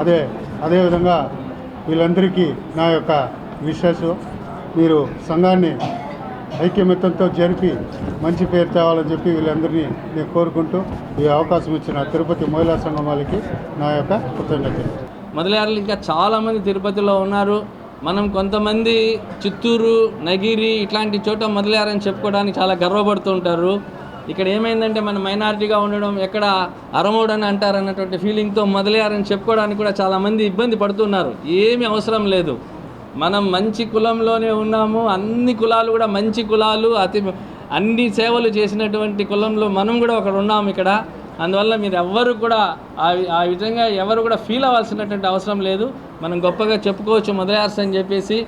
[SPEAKER 17] అదేవిధంగా వీళ్ళందరికీ నా యొక్క విషెస్. మీరు సంఘాన్ని ఐక్యమత్యంతో జరిపి మంచి పేరు తేవాలని చెప్పి వీళ్ళందరినీ నేను కోరుకుంటూ ఈ అవకాశం ఇచ్చిన తిరుపతి మహిళా సంఘం వాళ్ళకి నా యొక్క కృతజ్ఞతలు.
[SPEAKER 18] మొదలయారులు ఇంకా చాలామంది తిరుపతిలో ఉన్నారు. మనం కొంతమంది చిత్తూరు, నగిరి ఇట్లాంటి చోట మొదలయారని చెప్పుకోవడానికి చాలా గర్వపడుతూ ఉంటారు. ఇక్కడ ఏమైందంటే మన మైనారిటీగా ఉండడం, ఎక్కడ అరమోడు అని అంటారు అన్నటువంటి ఫీలింగ్తో మొదలయారని చెప్పుకోవడానికి కూడా చాలామంది ఇబ్బంది పడుతున్నారు. ఏమీ అవసరం లేదు, మనం మంచి కులంలోనే ఉన్నాము. అన్ని కులాలు కూడా మంచి కులాలు, అన్ని సేవలు చేసినటువంటి కులంలో మనం కూడా ఒకరు ఉన్నాము ఇక్కడ. అందువల్ల మీరు ఎవ్వరు కూడా ఆ విధంగా ఎవరు కూడా ఫీల్ అవ్వాల్సినటువంటి అవసరం లేదు. మనం గొప్పగా చెప్పుకోవచ్చు మొదలయార్స్ అని చెప్పేసి.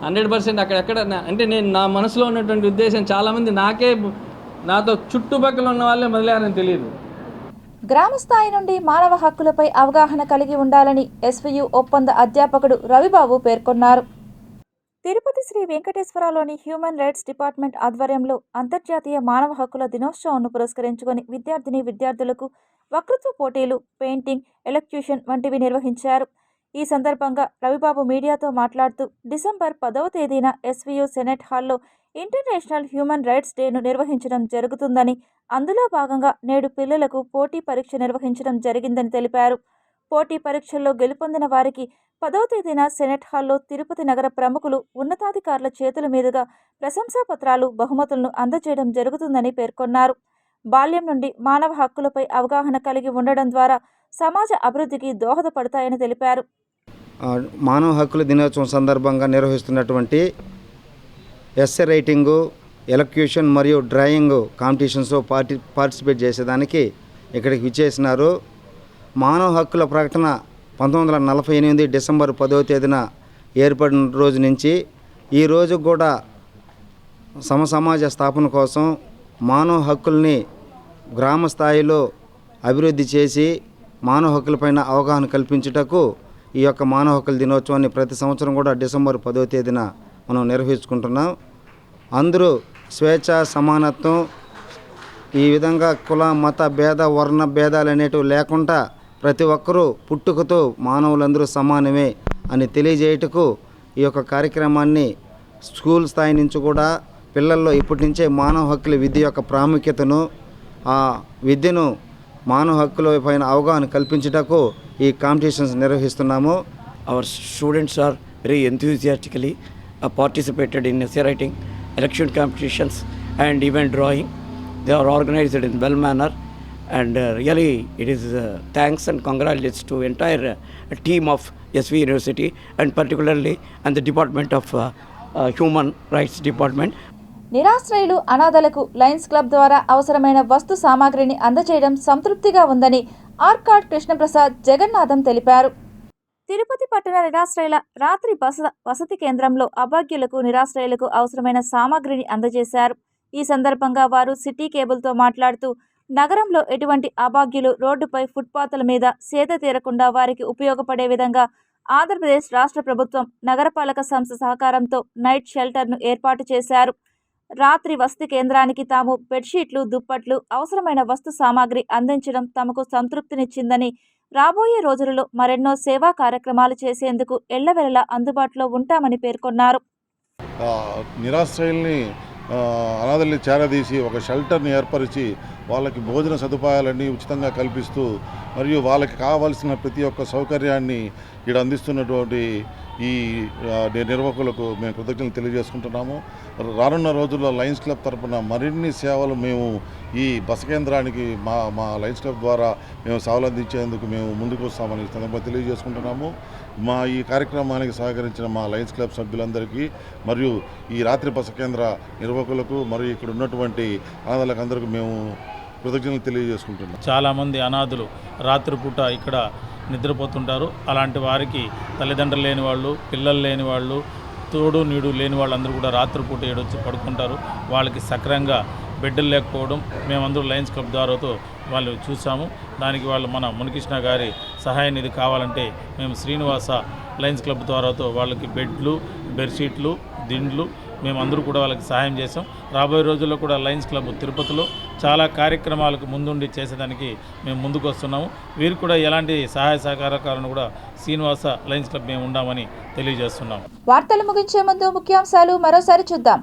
[SPEAKER 18] 100% అక్కడెక్కడ అంటే నేను నా మనసులో ఉన్నటువంటి ఉద్దేశం చాలామంది నాతో చుట్టుపక్కల ఉన్న వాళ్ళే మొదలయారని తెలియదు.
[SPEAKER 1] గ్రామ స్థాయి నుండి మానవ హక్కులపై అవగాహన కలిగి ఉండాలని ఎస్వియు ఒప్పంద అధ్యాపకుడు రవిబాబు పేర్కొన్నారు. తిరుపతి శ్రీ వెంకటేశ్వరలోని హ్యూమన్ రైట్స్ డిపార్ట్మెంట్ ఆధ్వర్యంలో అంతర్జాతీయ మానవ హక్కుల దినోత్సవాన్ని పురస్కరించుకొని విద్యార్థులకు వక్తృత్వ పోటీలు, పెయింటింగ్, ఎలక్యూషన్ వంటివి నిర్వహించారు. ఈ సందర్భంగా రవిబాబు మీడియాతో మాట్లాడుతూ డిసెంబర్ 10వ తేదీన ఎస్వియు సెనెట్ హాల్లో ఇంటర్నేషనల్ హ్యూమన్ రైట్స్ డేను నిర్వహించడం జరుగుతుందని, అందులో భాగంగా నేడు పిల్లలకు పోటీ పరీక్ష నిర్వహించడం జరిగిందని తెలిపారు. పోటీ పరీక్షల్లో గెలుపొందిన వారికి 10వ తేదీన సెనెట్ హాల్లో తిరుపతి నగర ప్రముఖులు, ఉన్నతాధికారుల చేతుల మీదుగా ప్రశంసా పత్రాలు, బహుమతులను అందజేయడం జరుగుతుందని పేర్కొన్నారు. బాల్యం నుండి మానవ హక్కులపై అవగాహన కలిగి ఉండడం ద్వారా సమాజ అభివృద్ధికి దోహదపడతాయని తెలిపారు.
[SPEAKER 19] మానవ హక్కుల దినోత్సవం సందర్భంగా నిర్వహిస్తున్నటువంటి ఎస్సే రైటింగు, ఎలక్యూషన్ మరియు డ్రాయింగ్ కాంపిటీషన్స్లో పార్టిసిపేట్ చేసేదానికి ఇక్కడికి విచ్చేసినారు. మానవ హక్కుల ప్రకటన 1948 డిసెంబర్ 10వ తేదీన ఏర్పడిన రోజు నుంచి ఈ రోజు కూడా సమాజ స్థాపన కోసం మానవ హక్కుల్ని గ్రామ స్థాయిలో అభివృద్ధి చేసి మానవ హక్కులపైన అవగాహన కల్పించుటకు ఈ యొక్క మానవ హక్కుల దినోత్సవాన్ని ప్రతి సంవత్సరం కూడా డిసెంబర్ 10వ తేదీన మనం నిర్వహించుకుంటున్నాం. అందరూ స్వేచ్ఛ, సమానత్వం, ఈ విధంగా కుల, మత భేద, వర్ణ భేదాలు అనేటివి లేకుండా ప్రతి ఒక్కరూ పుట్టుకతో మానవులందరూ సమానమే అని తెలియజేయటకు ఈ యొక్క కార్యక్రమాన్ని స్కూల్ స్థాయి నుంచి కూడా పిల్లల్లో ఇప్పటి నుంచే మానవ హక్కుల విద్య యొక్క ప్రాముఖ్యతను, ఆ విద్యను మానవ హక్కుల పైన అవగాహన కల్పించుటకు ఈ కాంపిటీషన్స్ నిర్వహిస్తున్నాము.
[SPEAKER 20] Our students are very enthusiastically participated in essay writing, election competitions and even drawing. They are organized in well manner, and really it is thanks and congratulations to entire team of SV University and particularly and the Department of Human Rights Department.
[SPEAKER 1] నిరాశ్రయులు, అనాథలకు Lions club ద్వారా అవసరమైన వస్తు సామాగ్రిని అందజేయడం సంతృప్తిగా ఉందని ఆర్కాడ్ కృష్ణప్రసాద్ జగన్నాథం తెలిపారు. తిరుపతి పట్టణ నిరాశ్రయుల రాత్రి వసతి కేంద్రంలో అభాగ్యులకు, నిరాశ్రయులకు అవసరమైన సామాగ్రిని అందజేశారు. ఈ సందర్భంగా వారు సిటీ కేబుల్తో మాట్లాడుతూ నగరంలో ఎటువంటి అభాగ్యులు రోడ్డుపై, ఫుట్పాత్ల మీద సేద తీరకుండా వారికి ఉపయోగపడే విధంగా ఆంధ్రప్రదేశ్ రాష్ట్ర ప్రభుత్వం నగరపాలక సంస్థ సహకారంతో నైట్ షెల్టర్ను ఏర్పాటు చేశారు. రాత్రి వసతి కేంద్రానికి తాము బెడ్షీట్లు, దుప్పట్లు, అవసరమైన వస్తు సామాగ్రి అందించడం తమకు సంతృప్తినిచ్చిందని, రాబోయే రోజులలో మరెన్నో సేవా కార్యక్రమాలు చేసేందుకు ఎల్లవెల్లలా అందుబాటులో ఉంటామని పేర్కొన్నారు.
[SPEAKER 21] నిరాశ్రయుల్ని, అనాథల్ని చేరదీసి ఒక షెల్టర్ని ఏర్పరిచి వాళ్ళకి భోజన సదుపాయాలన్నీ ఉచితంగా కల్పిస్తూ మరియు వాళ్ళకి కావాల్సిన ప్రతి ఒక్క సౌకర్యాన్ని ఇక్కడ అందిస్తున్నటువంటి ఈ నిర్వాహకులకు మేము కృతజ్ఞతలు తెలియజేసుకుంటున్నాము. రానున్న రోజుల్లో లయన్స్ క్లబ్ తరఫున మరిన్ని సేవలు మేము ఈ బస కేంద్రానికి మా లయన్స్ క్లబ్ ద్వారా మేము సేవలు అందించేందుకు మేము ముందుకు వస్తామని సందర్భంగా తెలియజేసుకుంటున్నాము. మా ఈ కార్యక్రమానికి సహకరించిన మా లయన్స్ క్లబ్ సభ్యులందరికీ మరియు ఈ రాత్రి బస కేంద్ర నిర్వాహకులకు మరియు ఇక్కడ ఉన్నటువంటి అనాథలకు అందరికీ మేము కృతజ్ఞతలు తెలియజేసుకుంటున్నాం.
[SPEAKER 8] చాలామంది అనాథులు రాత్రిపూట ఇక్కడ నిద్రపోతుంటారు. అలాంటి వారికి తల్లిదండ్రులు లేని వాళ్ళు, పిల్లలు లేని వాళ్ళు, తోడు నీడు లేని వాళ్ళందరూ కూడా రాత్రిపూట ఏడొచ్చి పడుకుంటారు. వాళ్ళకి సక్రంగా బెడ్లు లేకపోవడం మేమందరూ లయన్స్ క్లబ్ ద్వారాతో వాళ్ళు చూసాము. దానికి వాళ్ళు మన మునికృష్ణ గారి సహాయ నిధి కావాలంటే మేము శ్రీనివాస లయన్స్ క్లబ్ ద్వారాతో వాళ్ళకి బెడ్లు, బెడ్షీట్లు, దిండ్లు మేమందరూ కూడా వాళ్ళకి సహాయం చేసాం. రాబోయే రోజుల్లో కూడా లయన్స్ క్లబ్ తిరుపతిలో చాలా కార్యక్రమాలకు ముందుండి చేసేదానికి మేము ముందుకు వస్తున్నాము. వీరు కూడా ఎలాంటి సహాయ సహకారాలను కూడా శ్రీనివాస లయన్స్ క్లబ్ మేము ఉండామని తెలియజేస్తున్నాము.
[SPEAKER 1] వార్తలు ముగించే ముందు ముఖ్యాంశాలు మరోసారి చూద్దాం.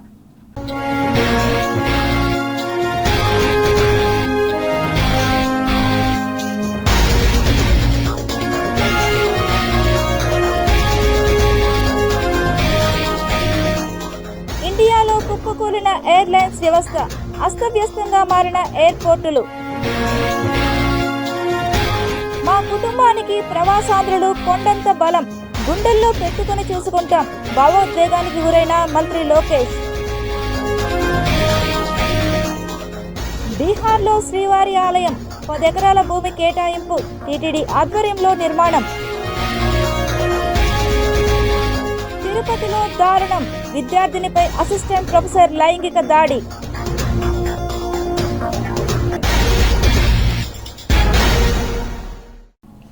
[SPEAKER 1] ఇండియాలో కుప్పకూలిన ఎయిర్లైన్స్ వ్యవస్థ, అస్తవ్యస్తంగా మారిన ఎయిర్పోర్టులు. మా కుటుంబానికి ప్రవాసాంధ్రులు కొండంత బలం, గుండెల్లో పెట్టుకుని చూసుకుంటాం. భావోద్వేగానికి గురైన మంత్రి లోకేష్. బీహార్లో శ్రీవారి ఆలయం 10 ఎకరాల భూమి కేటాయింపు, టీటీడీ ఆధ్వర్యంలో నిర్మాణం. తిరుపతిలో దారుణం, విద్యార్థినిపై అసిస్టెంట్ ప్రొఫెసర్ లైంగిక దాడి.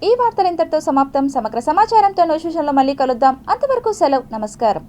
[SPEAKER 1] ఈ వార్తలు ఇంతటితో సమాప్తం. సమగ్ర సమాచారంతో న్యూస్ విషయంలో మళ్ళీ కలుద్దాం. అంతవరకు సెలవు. నమస్కారం.